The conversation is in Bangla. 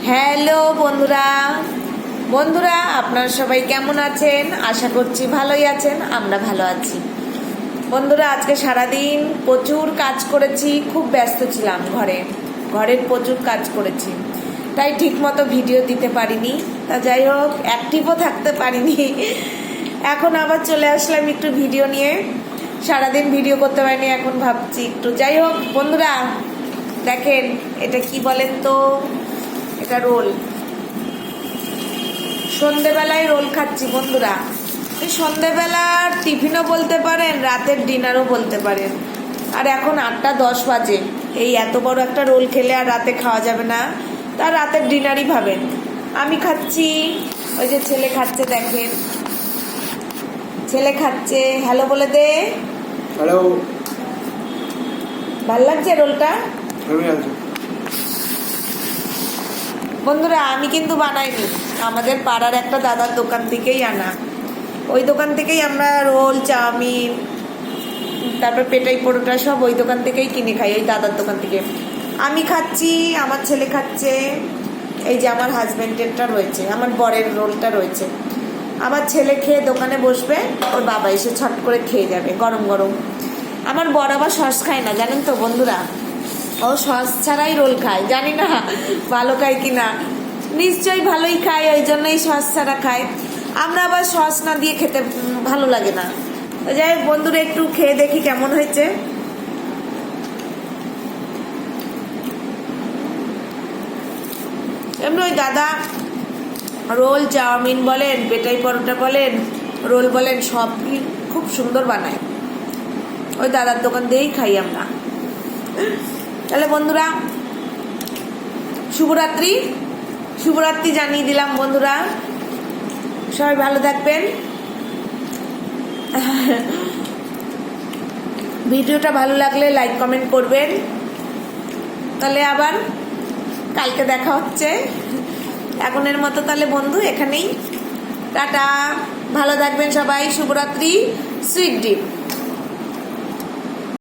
হ্যালো বন্ধুরা বন্ধুরা আপনারা সবাই কেমন আছেন? আশা করছি ভালোই আছেন। আমরা ভালো আছি বন্ধুরা। আজকে সারাদিন প্রচুর কাজ করেছি, খুব ব্যস্ত ছিলাম। ঘরের প্রচুর কাজ করেছি, তাই ঠিক মতো ভিডিও দিতে পারিনি। তা যাই হোক, অ্যাক্টিভও থাকতে পারিনি। এখন আবার চলে আসলাম একটু ভিডিও নিয়ে। সারাদিন ভিডিও করতে পারিনি, এখন ভাবছি একটু। যাই হোক বন্ধুরা, দেখেন এটা কি বলেন তো? এটা রোল। সন্ধেবেলায় রোল খাচ্ছি বন্ধুরা। সন্ধেবেলার টিফিনও বলতে পারেন, রাতের ডিনারও বলতে পারেন। আর এখন 8টা 10 বাজে। এই এত বড় একটা রোল খেলে আর রাতে খাওয়া যাবে না, তার রাতের ডিনারই ভাবেন। আমি খাচ্ছি, ওই যে ছেলে খাচ্ছে, দেখেন ছেলে খাচ্ছে। হ্যালো বলে দে। হ্যালো। ভাল লাগছে রোলটা? বন্ধুরা আমি কিন্তু বানাইনি, আমাদের পাড়ার একটা দাদার দোকান থেকেই আনা। ওই দোকান থেকেই আমরা রোল, চাউমিন, তারপর পেটাই পরোটা সব ওই দোকান থেকেই কিনে খাই, ওই দাদার দোকান থেকে। আমি খাচ্ছি, আমার ছেলে খাচ্ছে। এই যে আমার হাজব্যান্ডেরটা রয়েছে, আমার বরের রোলটা রয়েছে। আমার ছেলে খেয়ে দোকানে বসবে, ওর বাবা এসে ছট করে খেয়ে যাবে গরম গরম। আমার বর আবার সস খায় না, জানেন তো বন্ধুরা। ও সস ছাড়াই রোল খায়, জানি না ভালো খায় কিনা। নিশ্চয়ই ভালোই খায়, ওই জন্যই সস ছাড়া খায়। আমরা আবার সস না দিয়ে খেতে ভালো লাগে না। যাই হোক বন্ধুরা, একটু খেয়ে দেখি কেমন হয়েছে। এমনি ওই দাদা রোল, চাউমিন বলেন, পেটাই পরোটা বলেন, রোল বলেন, সব খুব সুন্দর বানায়। ওই দাদার দোকান দিয়েই খাই আমরা। তাহলে বন্ধুরা, শুভরাত্রি শুভরাত্রি জানিয়ে দিলাম বন্ধুরা। সবাই ভালো থাকবেন। ভিডিওটা ভালো লাগলে লাইক কমেন্ট করবেন। তাহলে আবার কালকে দেখা হচ্ছে। এখনের মতো তাহলে বন্ধু এখানেই টাটা। ভালো থাকবেন সবাই। শুভরাত্রি। Sweet dream.